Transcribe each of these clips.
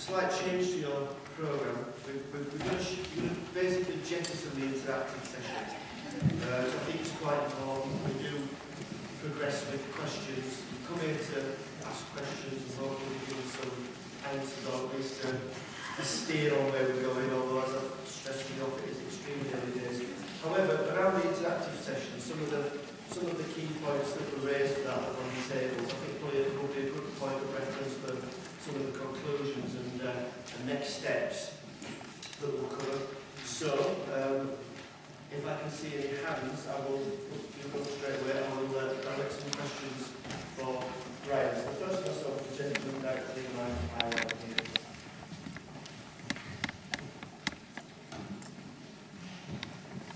slight change to your programme. We're going to basically jettison the interactive session. So I think it's quite important we do progress with questions. You come here to ask questions and hopefully give us some answers or at least a steer on where we're going, although as I've stressed to you off, it is extremely early days. However, around the interactive session, some of the key points that were raised that are on the tables, I think probably it will be a good point of reference for some of the conclusions and next steps that we'll cover. So, if I can see any hands, I will go straight away. I will direct some questions for Brian. So first of all, the gentleman directly in my eye here.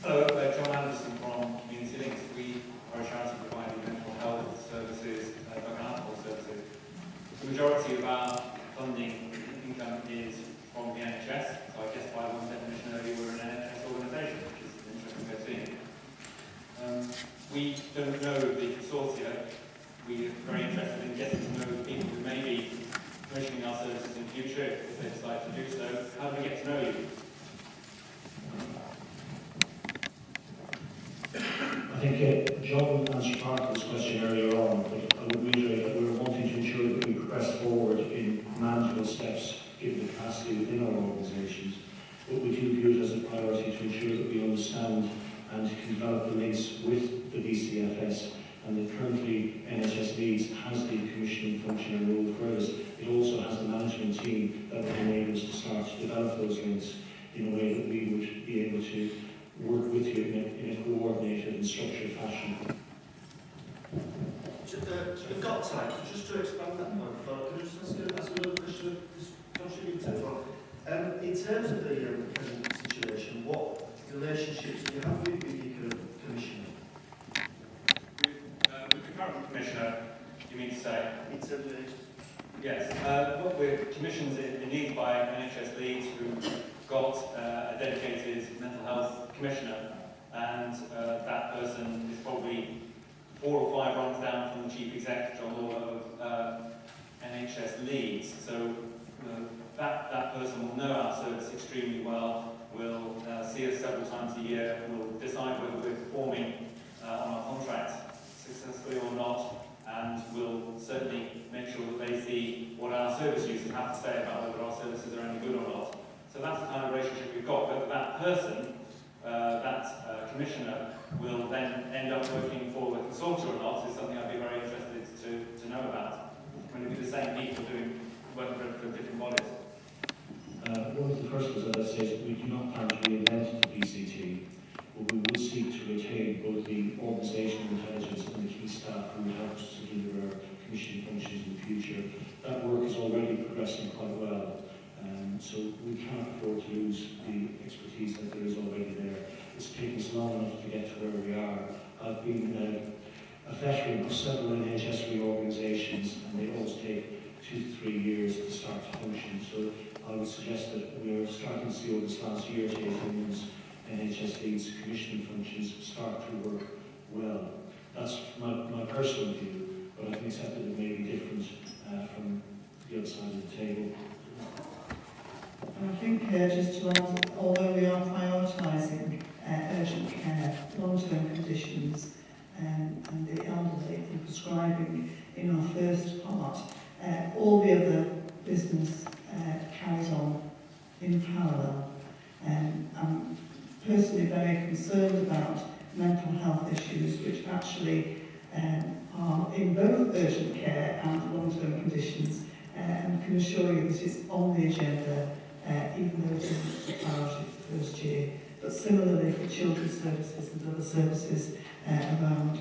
Hello, John Anderson from Community Links. We are a charity providing mental health services, drug and alcohol services. The majority of our funding income is from the NHS, so I guess by one definition earlier we're an NHS organisation, which is an interesting way of seeing it. We don't know the consortia. We are very interested in getting to know the people who may be commissioning our services in the future, if they decide to do so. How do we get to know you? I think John answered part of this question earlier on, but I would reiterate that we're wanting to ensure that we progress forward in manageable steps given the capacity within our organisations. But we do view it as a priority to ensure that we understand and can develop the links with the BCFS, and that currently NHS Leeds has the commissioning function and role furthest. It also has the management team that will enable us to start to develop those links in a way that we would be able to work with you in a coordinated and structured fashion. We've got time, so just to expand that point, can I just ask another question of this contributor as well? In terms of the present situation, what relationships do you have with the Commissioner? With the current Commissioner, you mean to say? In terms of Yes. What we're commissioned in Leeds by NHS Leeds, who got a dedicated mental health commissioner, and that person is probably 4 or 5 runs down from the chief executive, John Lawler, of NHS Leeds. So that person will know our service extremely well, will see us several times a year, will decide whether we're performing on our contract successfully or not, and will certainly make sure that they see what our service users have to say about whether our services are any good or not. So that's the kind of relationship we've got. Whether that person, commissioner, will then end up working for the consortia or not is something I'd be very interested to know about. When it'll be the same people doing work for different bodies. One of the first ones that I say is that we do not plan to reinvent the BCT, but we will seek to retain both the organisational intelligence and the key staff who will help us to deliver our commissioning functions in the future. That work is already progressing quite well. So we cannot afford to lose the expertise that there is already there. It's taken us long enough to get to where we are. I've been a veteran of several NHS reorganisations, and they always take 2 to 3 years to start to function. So I would suggest that we are starting to see over this last year to 18 months NHS Leeds commissioning functions start to work well. That's my personal view, but I can accept that it may be different from the other side of the table. I think just to add, although we are prioritising urgent care, long-term conditions and the elderly and prescribing in our first part, all the other business carries on in parallel. I'm personally very concerned about mental health issues, which actually are in both urgent care and long-term conditions, and can assure you that it's on the agenda, even though it isn't a priority for the first year, but similarly for children's services and other services around.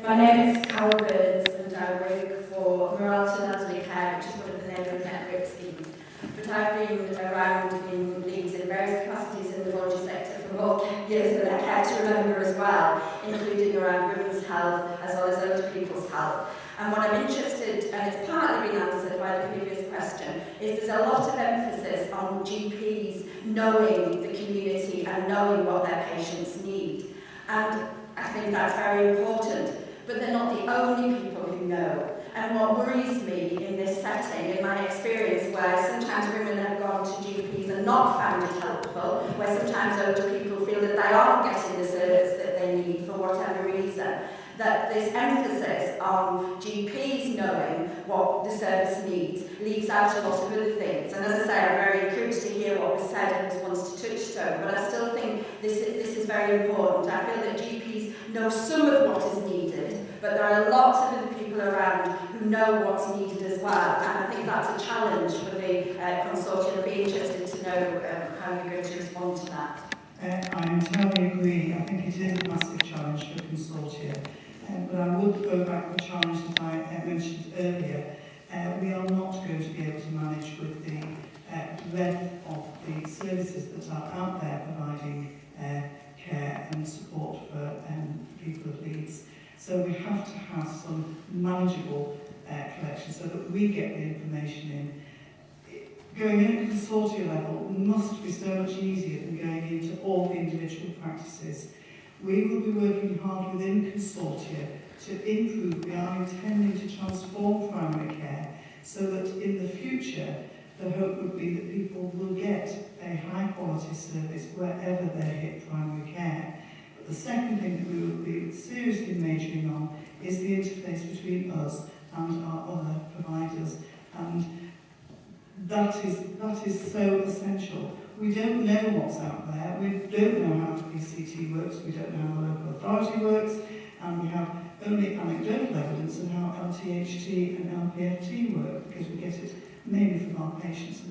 My name is Carol Burns and I work for Moralton Elderly Care, which is one of the neighbourhood network schemes. But I've been around in Leeds in various capacities in the voluntary sector for more years than I care to remember as well, including around women's health as well as older people's health. And what I'm interested, and it's partly been answered by the previous question, is there's a lot of emphasis on GPs knowing the community and knowing what their patients need. And I think think that's very important. But they're not the only people who know. And what worries me in this setting, in my experience, where sometimes women have gone to GPs and not found it helpful, where sometimes older people feel that they aren't getting the service that they need for whatever reason, that this emphasis on GPs knowing what the service needs leaves out a lot of other things. And as I say, I'm very encouraged to hear what was said in response to Touchstone, but I still think this is very important. I feel that GPs know some of what is needed, but there are lots of other people around who know what's needed as well, and I think that's a challenge for the consortium. I'd be interested to know how you're going to respond to that. I entirely agree. I think it is a massive challenge for consortia. But I would go back to the challenge that I mentioned earlier. We are not going to be able to manage with the breadth of the services that are out there providing care and support for people of Leeds. So we have to have some manageable collection so that we get the information in. Going in at consortia level must be so much easier than going into all the individual practices. We will be working hard within consortia to improve. We are intending to transform primary care so that in the future the hope would be that people will get a high quality service wherever they hit primary care. But the second thing that we will be seriously majoring on is the interface between us and our other providers, and that is so essential. We don't know what's out there, we don't know how the PCT works, we don't know how the local authority works, and we have only anecdotal evidence of how LTHT and LPFT work, because we get it mainly from our patients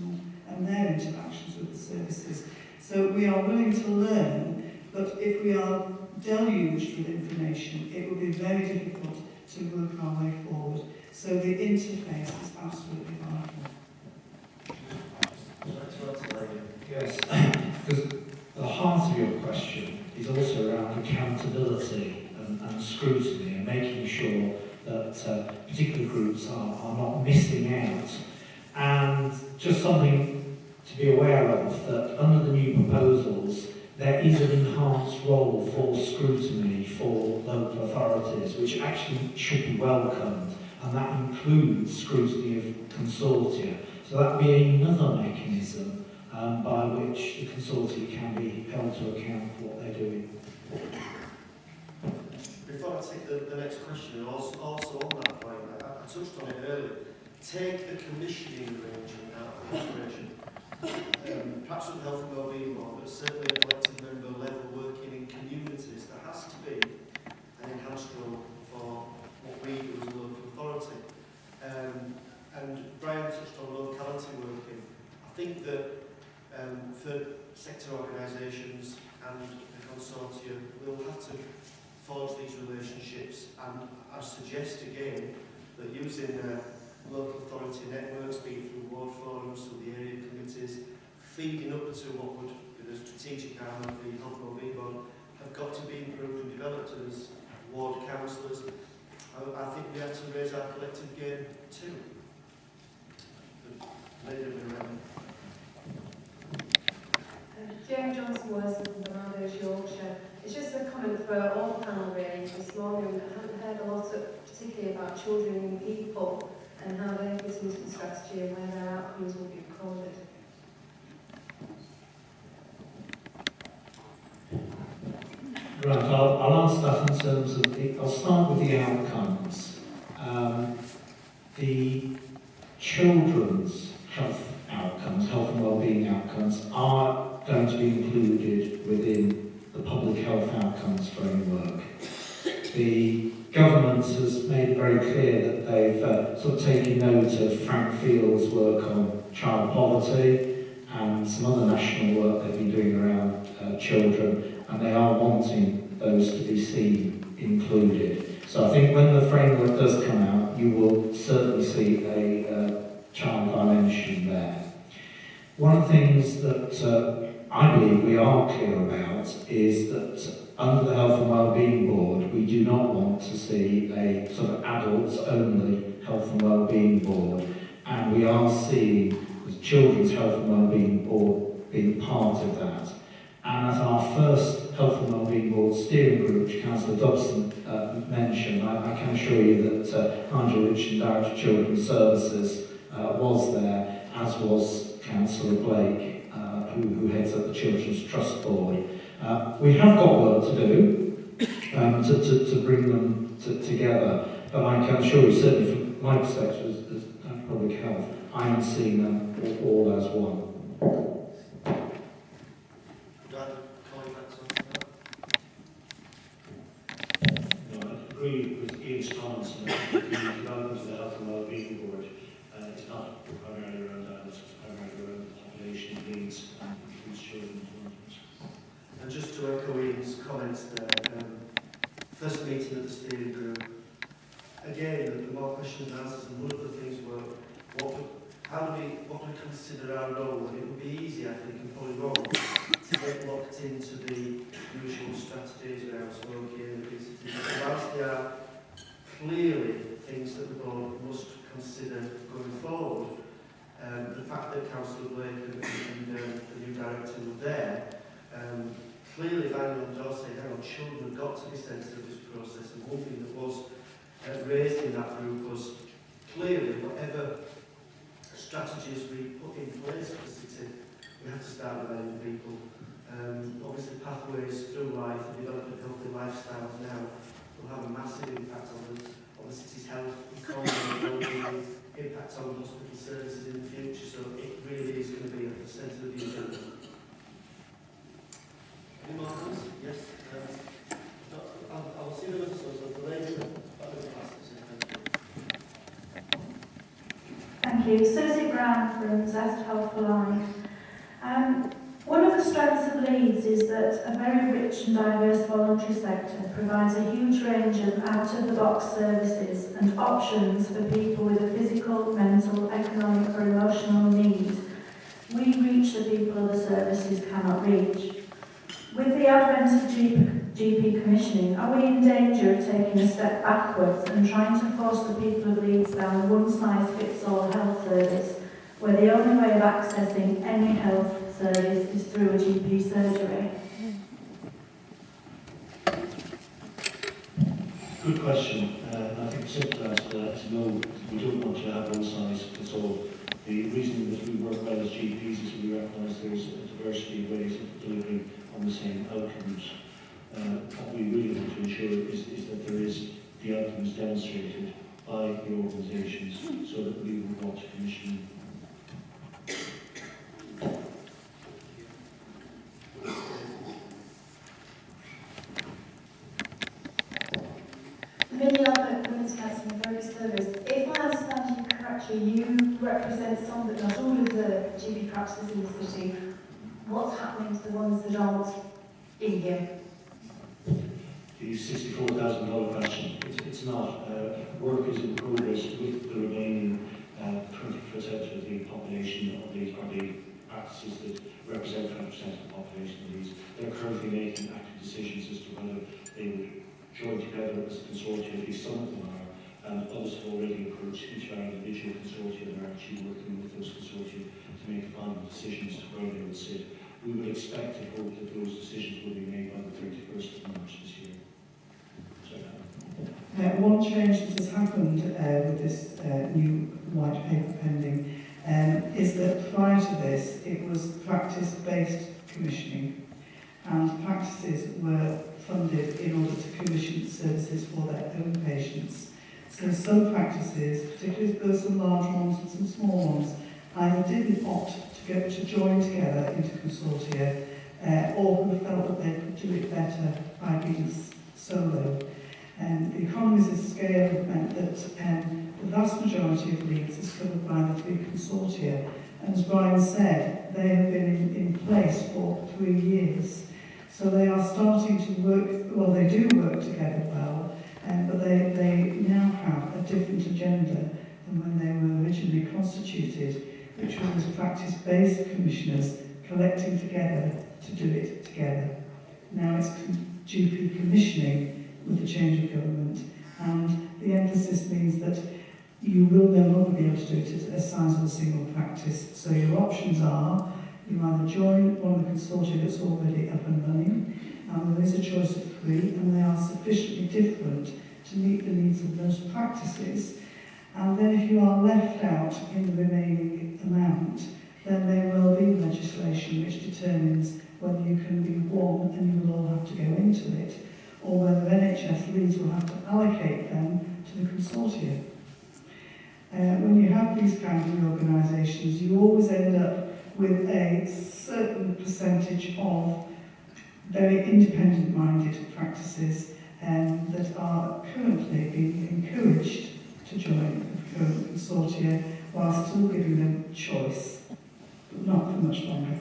and their interactions with the services. So we are willing to learn, but if we are deluged with information, it will be very difficult to work our way forward. So the interface is absolutely vital. Yes, because the heart of your question is also around accountability and scrutiny and making sure that particular groups are not missing out. And just something to be aware of, that under the new proposals, there is an enhanced role for scrutiny for local authorities, which actually should be welcomed, and that includes scrutiny of consortia. So that would be another mechanism by which the consortia can be held to account for what they're doing. Before I take the next question, also on that point, I touched on it earlier. Take the commissioning arrangement out of the equation. Perhaps with the Health and Wellbeing Board, but certainly at elected member level working in communities, there has to be an enhanced role for what we do as a local authority. And Brian touched on locality working. I think that third sector organisations and the consortium will have to forge these relationships, and I suggest again that using local authority networks, be it through ward forums, through the area committees, feeding up to what would be the strategic arm of the Health and Wellbeing Board, have got to be improved and developed as ward councillors. I think we have to raise our collective game too. Jane Johnson Worsley from Barbados, Yorkshire. It's just a comment for all the panel really this morning. I haven't heard a lot particularly about children and people and how they fit into the strategy and where their outcomes will be recorded. Right, I'll answer that in terms of I'll start with the outcomes. The children's health outcomes, health and wellbeing outcomes, are going to be included within the public health outcomes framework. The government has made it very clear that they've sort of taken note of Frank Field's work on child poverty and some other national work they've been doing around children, and they are wanting those to be seen included. So I think when the framework does come out, you will certainly see a child dimension there. One of the things that I believe we are clear about is that under the Health and Wellbeing Board, we do not want to see a sort of adults-only Health and Wellbeing Board, and we are seeing the Children's Health and Wellbeing Board being part of that. And as our first Health and Wellbeing Board Steering Group, which Councillor Dobson mentioned, I can assure you that Andrew Rich and Director of Children's Services was there, as was Councillor Blake, who heads up the Children's Trust Board. We have got work to do to bring them together, but I can assure you, certainly from my perspective as Public Health, I am seeing them all as one. I agree with Ian's comments that the development of the Health and Wellbeing Board is not primarily around adults, it's primarily around the population needs and includes children as well. And just to echo Ian's comments there, first meeting of the steering group, again, the more questions and answers, and one of the things were, what do we consider our role? And it would be easy, I think, and probably wrong, to get locked into the usual strategies around smoking and obesity. Whilst there are clearly things that the board must consider going forward, the fact that Councillor Blake and the new director were there, clearly banging on the door saying, hang on, children have got to be sensitive to this process. And one thing that was raised in that group was clearly whatever strategies we put in place for the city, we have to start with the people. Obviously pathways through life and developing healthy lifestyles now will have a massive impact on the city's health, economy, impact on hospital services in the future, so it really is going to be at the centre of the agenda. Any more hands? Yes. I'll see the others, so the lady back in the class. Thank you. Susie Brown from Zest Health for Life. One of the strengths of Leeds is that a very rich and diverse voluntary sector provides a huge range of out-of-the-box services and options for people with a physical, mental, economic or emotional need. We reach the people other services cannot reach. With the advent of GP commissioning, are we in danger of taking a step backwards and trying to force the people of Leeds down a one-size-fits-all health service, where the only way of accessing any health service is through a GP surgery? Good question. I think the simple answer is no, we don't want to have one size fits all. The reason that we work well as GPs is we recognise there's a diversity of ways of delivering on the same outcomes. What we really want to ensure is that there is the outcomes demonstrated by the organisations so that we will want to commission. Many other women's council and various service. If I understand you correctly, you represent some but not all of the GP practices in the city. What's happening to the ones that aren't in here? The $64,000 question, it's not. Work is in progress with the remaining 20% of the population of these, or the practices that represent 20% of the population of these. They're currently making active decisions as to whether they would join together as a consortium. At least some of them are, and others have already approached each of our individual consortia and are actually working with those consortia to make final decisions to where they would sit. We would expect and hope that those decisions will be made by the 31st of March this year. One change that has happened with this new white paper pending is that prior to this it was practice-based commissioning, and practices were funded in order to commission services for their own patients. So some practices, particularly both some large ones and some small ones, either didn't opt to join together into consortia or who felt that they could do it better by being solo. The economies of scale have meant that the vast majority of Leeds is covered by the 3 consortia, and as Brian said, they have been in place for 3 years. So they are starting to work, well, they do work together well, but they now have a different agenda than when they were originally constituted, which was as practice-based commissioners collecting together to do it together. Now it's GP commissioning with the change of government, and the emphasis means that you will no longer be able to do it as size of a single practice. So your options are, you either join one of the consortia that's already up and running, and there is a choice of 3, and they are sufficiently different to meet the needs of those practices. And then if you are left out in the remaining amount, then there will be legislation which determines whether you can be one and you will all have to go into it, or whether NHS Leeds will have to allocate them to the consortium. When you have these kind of organisations, you always end up with a certain percentage of very independent-minded practices that are currently being encouraged to join the current consortia while still giving them choice, but not for much longer.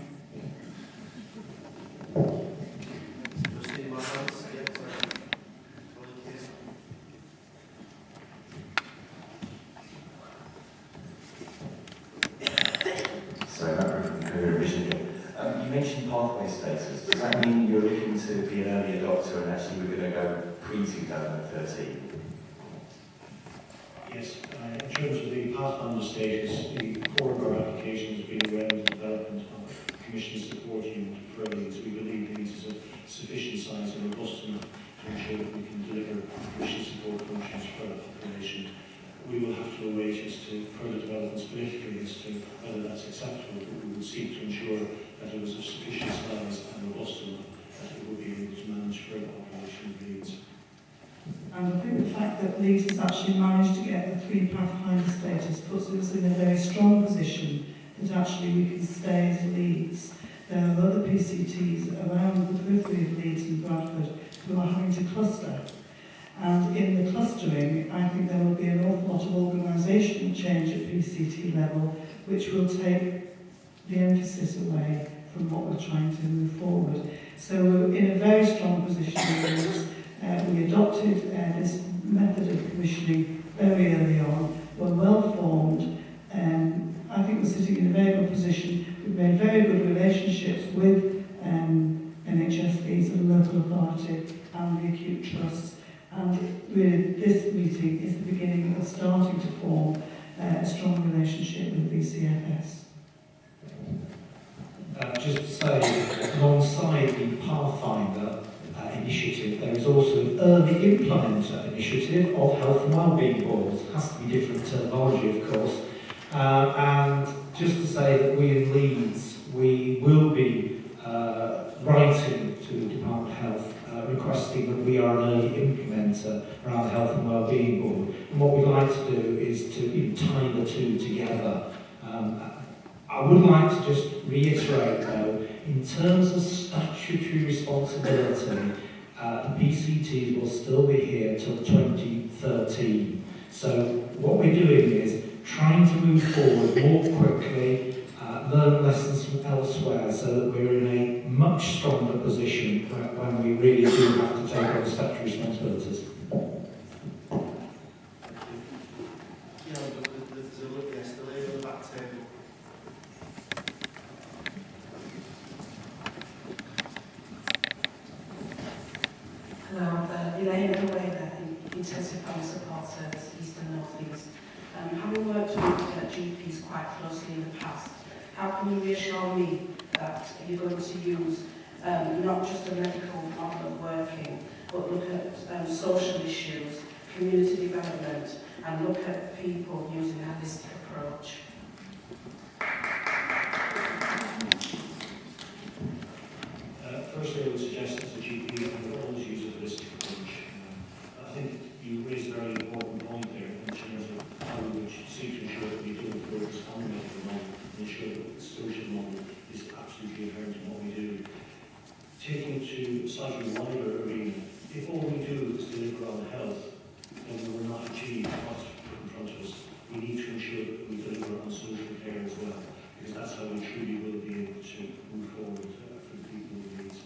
Sorry, Matt from Career Vision. You mentioned pathway status. Does that mean you're looking to be an early adopter and actually we're going to go pre-2013? Yes, in terms of the Pathfinder status, the core of our application has been around the development of Commission support unit for Leeds. We believe Leeds is a sufficient size and robust enough to ensure that we can deliver Commission support functions for the population. We will have to await as to further developments politically as to whether that's acceptable, but we will seek to ensure that it was of sufficient size and robust enough that it will be able to manage for the population of Leeds. And I think the fact that Leeds has actually managed to get the 3 Pathfinder status puts us in a very strong position that actually we can stay as Leeds. There are other PCTs around the periphery of Leeds and Bradford who are having to cluster. And in the clustering, I think there will be an awful lot of organisational change at PCT level, which will take the emphasis away from what we're trying to move forward. So we're in a very strong position in Leeds. We adopted this method of commissioning very early on. We're well formed. I think we're sitting in a very good position. We've made very good relationships with NHS Leeds and the local authority and the acute trusts. And really this meeting is the beginning of starting to form a strong relationship with BCFS. Just to say, alongside the Pathfinder initiative, there is also an early implementer initiative of health and wellbeing boards. It has to be different terminology, of course. And just to say that we in Leeds, we will be writing to the Department of Health requesting that we are an early implementer around the Health and Wellbeing Board. And what we'd like to do is to tie the two together. I would like to just reiterate though, in terms of statutory responsibility, the PCT will still be here till 2013. So what we're doing is trying to move forward more quickly, learn lessons from elsewhere so that we're in a much stronger position when we really do have to take on statutory responsibilities. Hello, Elaine Away, the Intensive Family Support Service, East and North Leeds. Having worked with GPs quite closely in the past, how can you reassure me that you're going to use not just a medical model of working, but look at social issues, community development, and look at people using a holistic approach? Firstly, I would suggest as a GP I would always use a holistic approach. I think you raised a very important point there in terms of how we would seek to ensure that we do focus on the medical model and ensure that the social model is absolutely inherent in what we do. Taking it to a slightly wider arena, if all we do is deliver on health, then we will not achieve what's put in front of us. We need to ensure that we deliver on social care as well, because that's how we truly will be able to move forward for the people with needs.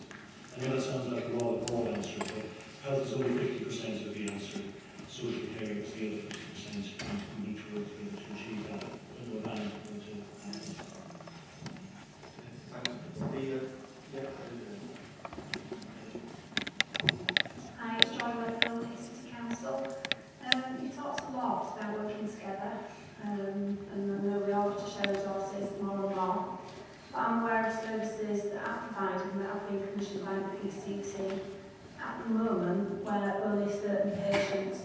I know that sounds like a rather broad answer, but health is only 50% of the answer. Social care is the other 50%, and we need to work together to achieve that. Hi, it's Joy Wakefield, City Council. You talked a lot about working together, and I know we all have to share resources more and more. But I'm aware of services that are provided and that have been commissioned by the PCT, at the moment where only certain patients,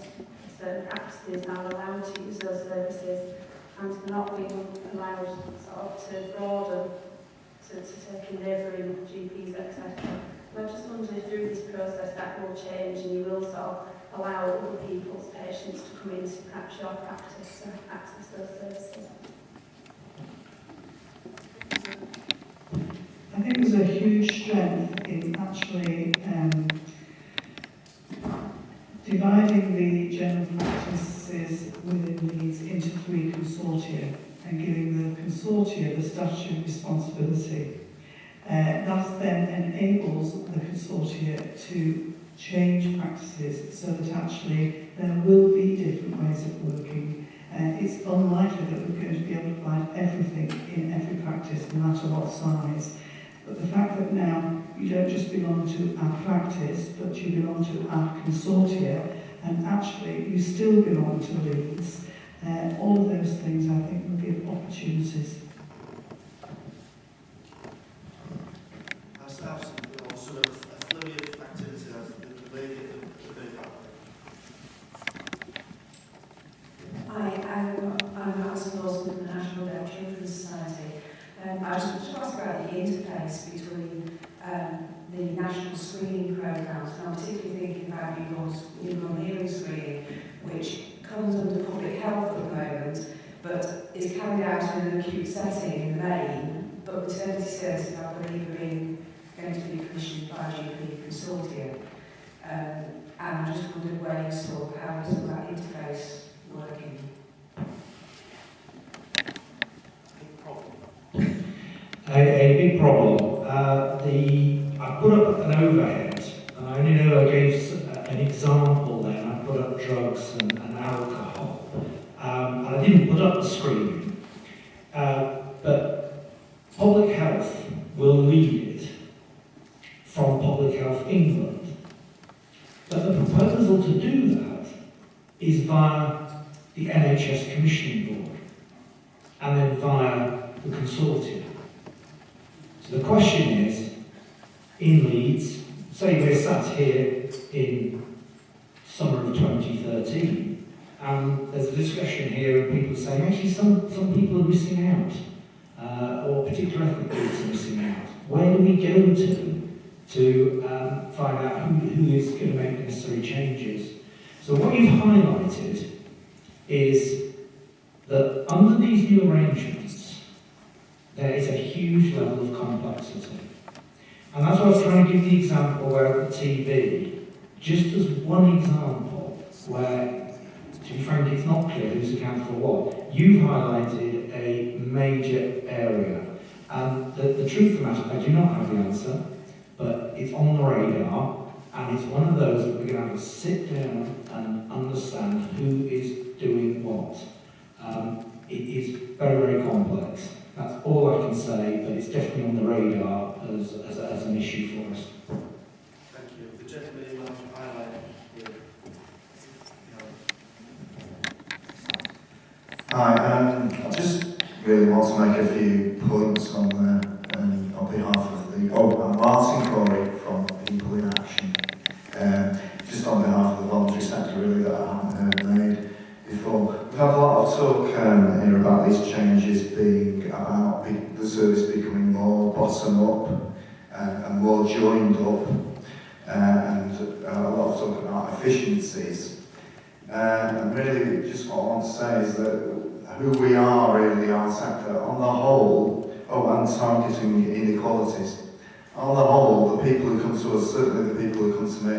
certain practices are allowed to use those services, and they're not being allowed sort of to broaden to take in neighbouring GPs, etc. And I just wondered if through this process that will change and you will sort of allow other people's patients to come into perhaps your practice to access those services. I think there's a huge strength in actually dividing the general practices within Leeds into 3 consortia and giving the consortia the statutory responsibility. That then enables the consortia to change practices so that actually there will be different ways of working. It's unlikely that we're going to be able to provide everything in every practice, no matter what size. But the fact that now you don't just belong to our practice, but you belong to our consortia, and actually you still belong to Leeds, all of those things I think will give opportunities. Or sort of a flurry of activity as the lady at the very back. I'm Alison Lawson from the National Deaf Children's Society. I just want to ask about the interface between the national screening programmes, and I'm particularly thinking about newborn hearing screening, which comes under public health at the moment, but is carried out in an acute setting in the main, but maternity services, I believe, are going to be commissioned by GP Consortium. And I just wondered where you saw how is that interface working? A big problem. I put up an overhead, and I only know I gave an example then. I put up drugs and alcohol. And I didn't put up the screening. But Public Health will lead it from Public Health England. But the proposal to do that is via the NHS Commissioning Board and then via the consortium. So the question is, in Leeds, say we're sat here in summer of 2013, and there's a discussion here and people saying, actually some people are missing out, or particular ethnic groups are missing out. Where do we go to find out who is going to make the necessary changes? So what you've highlighted is that under these new arrangements, there is a huge level of complexity. And that's why I was trying to give the example where at the TV, just as one example where, to be frank, it's not clear who's accountable for what. You've highlighted a major area. And the truth of the matter, I do not have the answer, but it's on the radar, and it's one of those that we're going to have to sit down and understand who is doing what. It is very, very complex. That's all I can say, but it's definitely on the radar as an issue for us. Thank you. The gentleman in the highlight here. Hi, I just really want to make a few points on behalf of I'm Martin Corey from People in Action. Just on behalf of the voluntary sector, really, that I haven't heard made before. We've had a lot of talk here about these changes being about the service becoming more bottom up and more joined up, and a lot of talk about efficiencies. And really, just what I want to say is that who we are, really, our sector, on the whole, and targeting inequalities. On the whole, the people who come to us, certainly the people who come to me,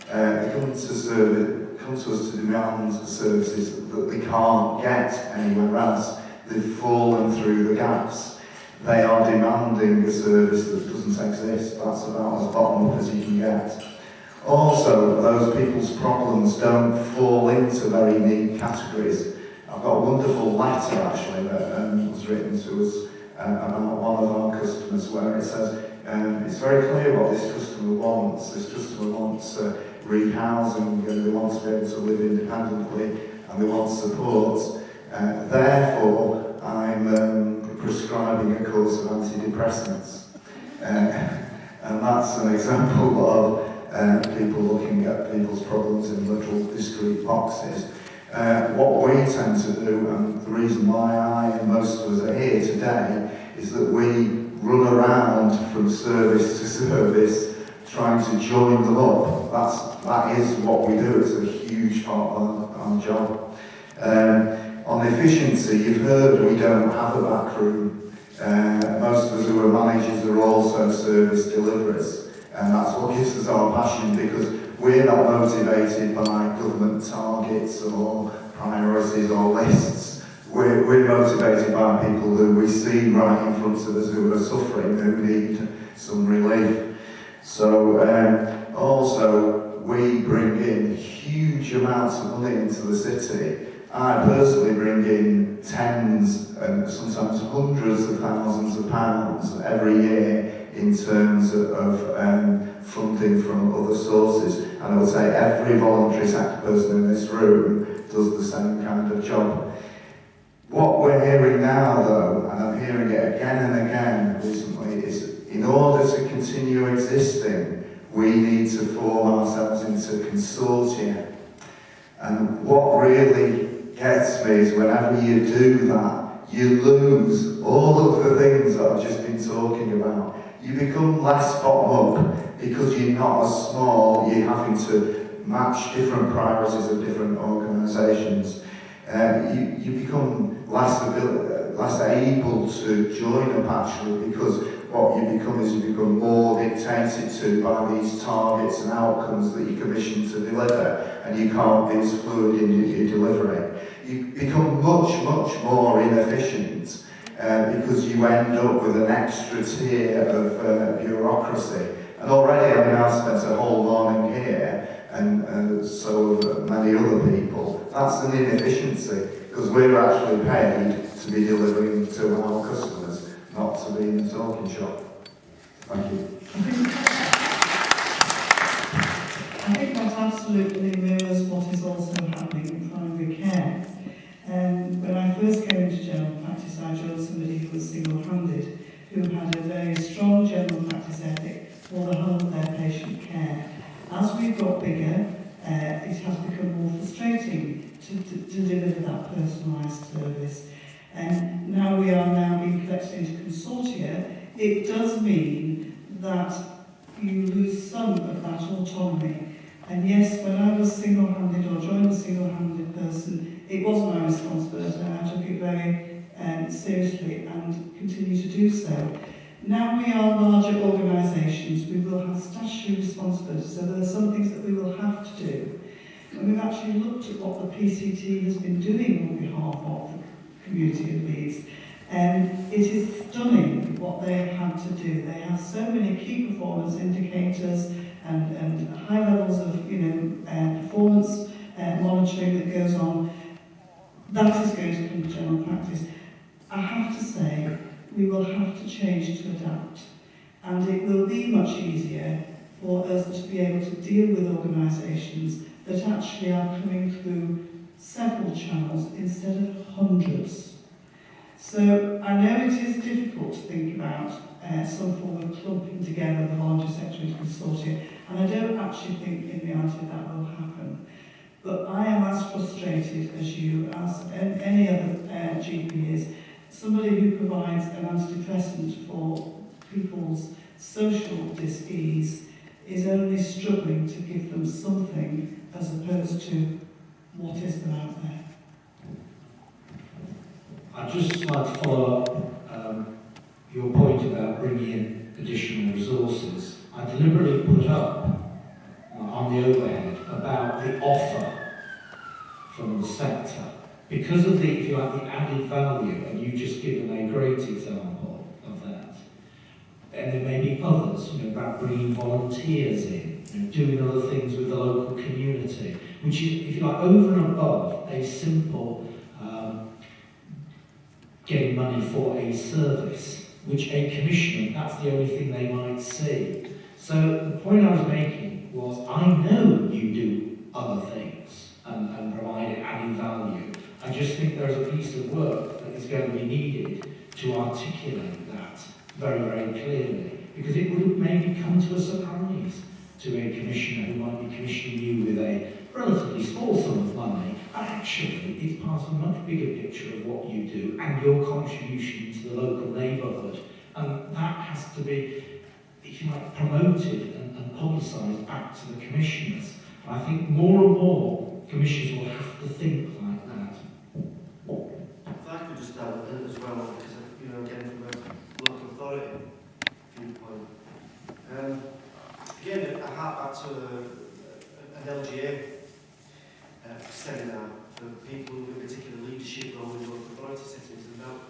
they come to us to demand services that they can't get anywhere else. They've fallen through the gaps. They are demanding a service that doesn't exist. That's about as bottom up as you can get. Also, those people's problems don't fall into very neat categories. I've got a wonderful letter, actually, that was written to us about one of our customers, where it says, it's very clear what this customer wants. This customer wants rehousing, and they want to be able to live independently, and they want support. Therefore, I'm prescribing a course of antidepressants. And that's an example of people looking at people's problems in little discrete boxes. What we tend to do, and the reason why I and most of us are here today, is that we run around from service to service trying to join them up. That is what we do. It's a huge part of our job. On efficiency, you've heard we don't have a back room. Most of us who are managers are also service deliverers, and that's what gives us our passion, because we're not motivated by government targets or priorities or lists. We're motivated by people who we see right in front of us who are suffering, who need some relief. So also we bring in huge amounts of money into the city. I personally bring in tens and sometimes hundreds of thousands of pounds every year in terms of funding from other sources. And I would say every voluntary sector person in this room does the same kind of job. What we're hearing now, though, and I'm hearing it again and again recently, is in order to continue existing, we need to form ourselves into consortia. And what really gets me is whenever you do that, you lose all of the things that I've just been talking about. You become less bottom-up because you're not as small, you're having to match different priorities of different organisations. You become less able to join up actually, because what you become is you become more dictated to by these targets and outcomes that you're commissioned to deliver, and you can't be as fluid in your delivery. You become much more inefficient because you end up with an extra tier of bureaucracy. And already, I mean, I've spent a whole morning here, and so have many other people. That's an inefficiency, because we're actually paid to be delivering to our customers, not to be in a talking shop. Thank you. I think that absolutely mirrors what is also happening in primary care. When I first came into general practice, I joined somebody who was single-handed, who had a very strong general practice ethic for the whole of their patient care. As we've got bigger, it has become more frustrating to deliver that personalised service. And now we are being collected into consortia. It does mean that you lose some of that autonomy. And yes, when I was single-handed or joined a single-handed person, it was my responsibility, and I took it very seriously and continue to do so. Now we are larger organisations, we will have statutory responsibilities, so there are some things that we will have to do. And we've actually looked at what the PCT has been doing on behalf of the community of Leeds. It is stunning what they have had to do. They have so many key performance indicators and high levels of performance monitoring that goes on. That is going to come to general practice. I have to say, we will have to change to adapt, and it will be much easier for us to be able to deal with organisations that actually are coming through several channels instead of hundreds. So I know it is difficult to think about some form of clumping together the voluntary sector into consortia, and I don't actually think in reality that will happen. But I am as frustrated as you, as any other GP is. Somebody who provides an antidepressant for people's social dis-ease is only struggling to give them something as opposed to what is there out there. I'd just like to follow up your point about bringing in additional resources. I deliberately put up on the overhead about the offer from the sector because of the, if you like, the added value, and you've just given a great example of that. And there may be others, about bringing volunteers in, doing other things with the local community, which is, if you like, over and above a simple getting money for a service, which a commissioner, that's the only thing they might see. So the point I was making was, I know you do other things and provide added value. I just think there's a piece of work that is going to be needed to articulate that very, very clearly, because it would have maybe come to a surprise to a commissioner who might be commissioning you with a relatively small sum of money, and actually it's part of a much bigger picture of what you do and your contribution to the local neighbourhood. And that has to be, if you like, promoted and publicised back to the commissioners. I think more and more commissioners will have to think like that. If I could just add as well, because, you know, again, from a local authority viewpoint. Again, I hark back to an LGA seminar for people with particular leadership role in local authority settings, and about,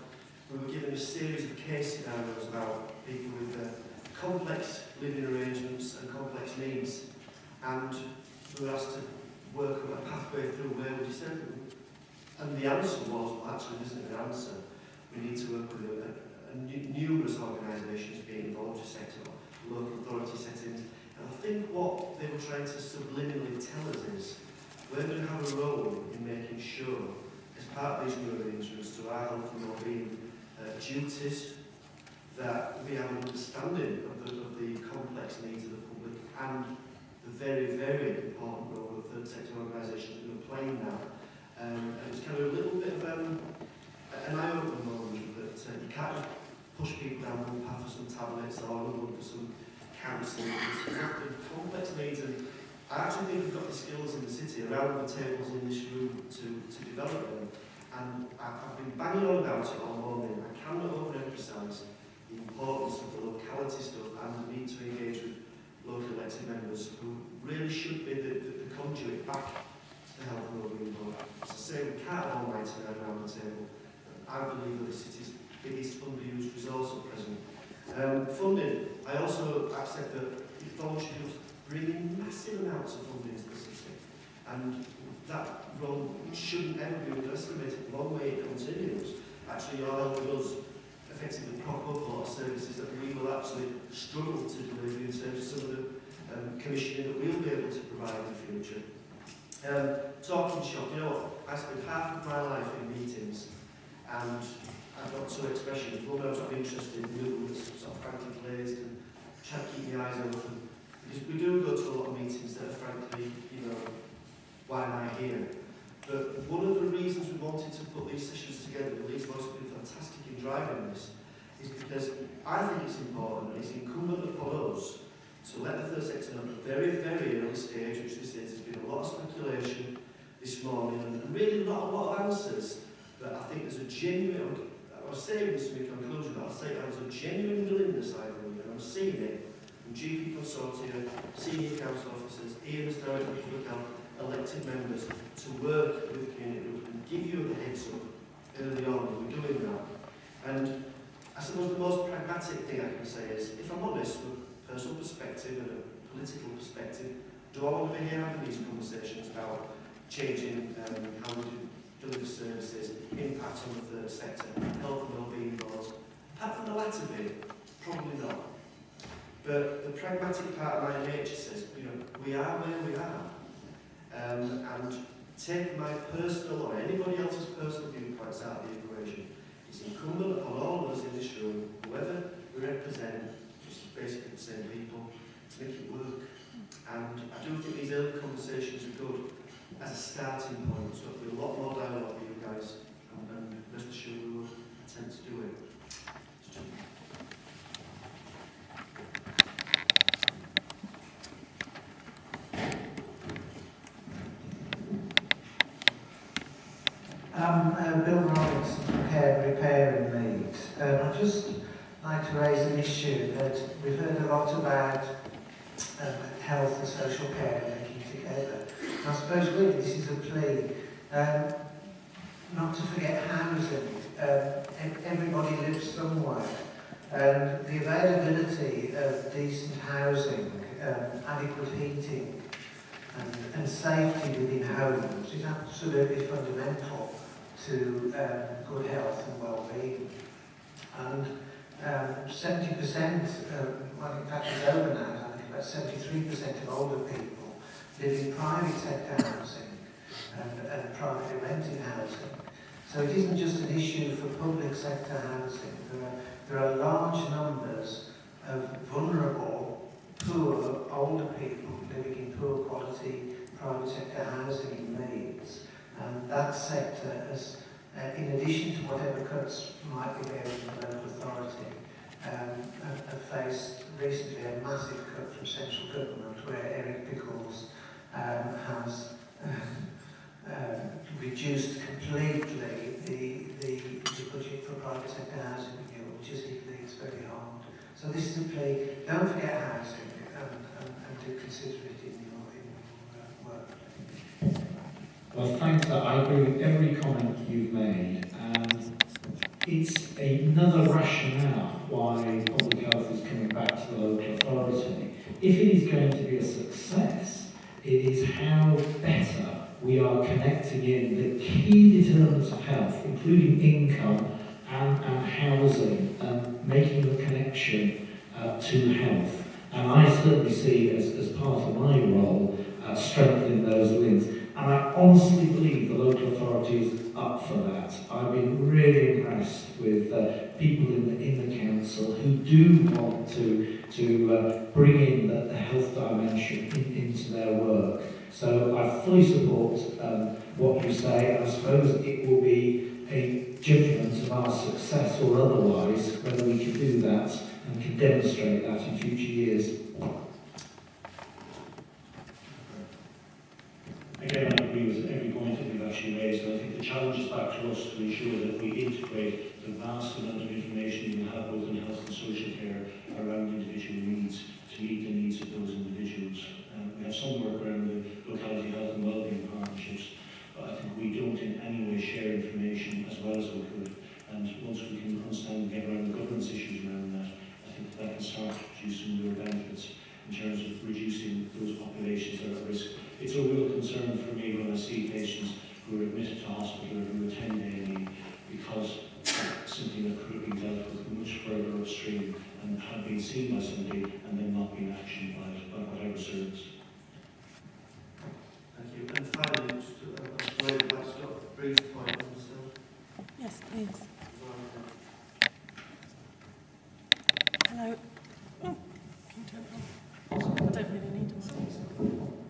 we were given a series of case scenarios about people with complex living arrangements and complex needs, and we were asked to work on a pathway through where would you send them. And the answer was, well, actually, there isn't an answer. We need to work with numerous organisations, being in the voluntary sector or local authority settings. And I think what they were trying to subliminally tell us is we're going to have a role in making sure, as part of these new arrangements to our health and wellbeing duties, that we have an understanding of the complex needs of the public and the very, very important role of third sector organisations who are playing now. And it's kind of a little bit of an eye-opening moment that you can't just push people down one path for some tablets or another one for some counselling. It's often complex needs, and I actually think we've got the skills in the city around the tables in this room to develop them. And I've been banging on about it all morning. I cannot overemphasise the importance of the locality stuff and the need to engage with local elected members who really should be the conduit back to the health and wellbeing board. As I say, we can't all night around the table. I believe that the city's biggest underused resource at present. Funding. I also accept that voluntary groups bring in massive amounts of funding to the city, and that role shouldn't ever be underestimated. The long way it continues, actually you're helping us effectively prop up a lot of services that we will actually struggle to deliver in terms of some of the commissioning that we'll be able to provide in the future. Talking shop, you know, I spend half of my life in meetings, and I've got two expressions. One, I'm sort of interested in movements, sort of frankly glazed, and try to keep my eyes open. Because we do go to a lot of meetings that are frankly, you know, why am I here? But one of the reasons we wanted to put these sessions together, the Leeds Voice have been fantastic in driving this, is because I think it's important and it's incumbent upon us to let the third sector know at a very, very early stage, which this is, there's been a lot of speculation this morning and really not a lot of answers, but I think there's a genuine, I was saying this in conclusion, but I'll say there's a genuine willingness, I believe, and I'm seeing it from GP Consortia, senior council officers, here as Director of Public Health, elected members, to work with community groups and give you a heads up early on, and we're doing that. And I suppose the most pragmatic thing I can say is, if I'm honest, from a personal perspective and a political perspective, do I want to be here having these conversations about changing how we deliver services, impact on the third sector, health and wellbeing boards? Apart from the latter bit, probably not. But the pragmatic part of my nature says, you know, we are where we are. And take my personal or anybody else's personal viewpoints out of the equation. It's incumbent upon all of us in this room, whoever we represent, which is basically the same people, to make it work. And I do think these early conversations are good as a starting point. So there'll be a lot more dialogue with you guys, and rest assured we will attempt to do it. Bill Robinson from Care and Repair in Leeds. I'd just like to raise an issue that we've heard a lot about health and social care linking together. I suppose really this is a plea not to forget housing. Everybody lives somewhere, and the availability of decent housing, adequate heating and safety within homes is absolutely fundamental to good health and well-being. And 70%, well in fact it's over now, I think about 73% of older people live in private sector housing and privately rented housing. So it isn't just an issue for public sector housing. There are large numbers of vulnerable poor older people living in poor quality private sector housing in Leeds. And that sector has, in addition to whatever cuts might be there from the local authority, have faced recently a massive cut from central government where Eric Pickles has reduced completely the budget for private sector housing renewal, which has hit Leeds very hard. So this is a plea, don't forget housing and do consider it in your work. Well, thanks. I agree with every comment you've made. It's another rationale why public health is coming back to the local authority. If it is going to be a success, it is how better we are connecting in the key determinants of health, including income and housing, and making the connection to health. And I certainly see as part of my role strengthening those links. And I honestly believe the local authority is up for that. I've been really impressed with people in the council who do want to bring in the health dimension into their work. So I fully support what you say, and I suppose it will be a judgment of our success or otherwise whether we can do that and can demonstrate that in future years. Again, I agree with every point that you've actually raised, and I think the challenge is back to us to ensure that we integrate the vast amount of information we have both in health and social care around individual needs to meet the needs of those individuals. We have some work around the locality health and wellbeing partnerships, but I think we don't in any way share information as well as we could. And once we can understand and get around the governance issues around that, I think that can start to produce some real benefits in terms of reducing those populations that are at risk. It's a real concern for me when I see patients who are admitted to hospital or who attend A&E because something that could have been dealt with much further upstream and had been seen by somebody and then not been actioned by whatever service. Thank you. And finally, just a word about Scott, a brief point on the still. Yes, please. Hello. Oh, can you turn it on? I don't really need to.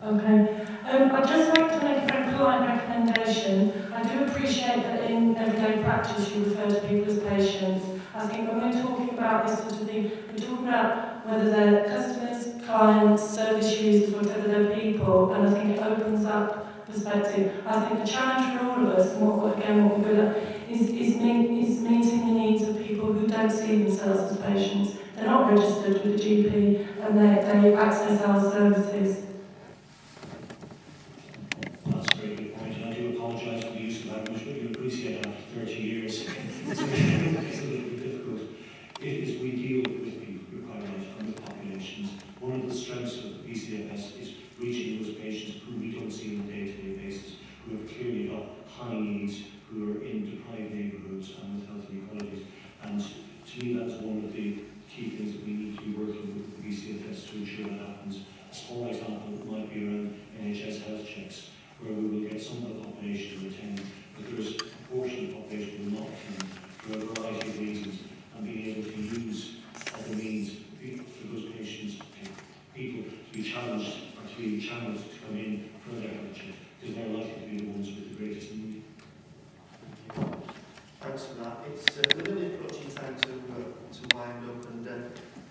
Okay. I'd just like to make a very polite recommendation. I do appreciate that in everyday practice you refer to people as patients. I think when we're talking about this sort of thing, we're talking about whether they're customers, clients, service users, whatever they're people, and I think it opens up perspective. I think the challenge for all of us, and what we're good at, is meeting the needs of people who don't see themselves as patients. They're not registered with the GP and they access our services. That's a very good point, and I do apologise for the use of language, but you appreciate after 30 years. It's a little bit difficult. As we deal with people who are quite and with populations, one of the strengths of the PCFS is reaching those patients who we don't see on a day-to-day basis, who have clearly got high needs, who are in deprived neighbourhoods and with health inequalities. And to me, that's one of the key things that we need to be working with the PCFS to ensure that happens. A small example might be around NHS health checks, where we will get some of the population to attend, but there is a portion of the population who will not attend for a variety of reasons, and being able to use other means for those patients, people to be challenged or to be channeled to come in for their health check, because they're likely to be the ones with the greatest need. Thanks for that. It's we're really approaching time to wind up, and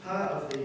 part of the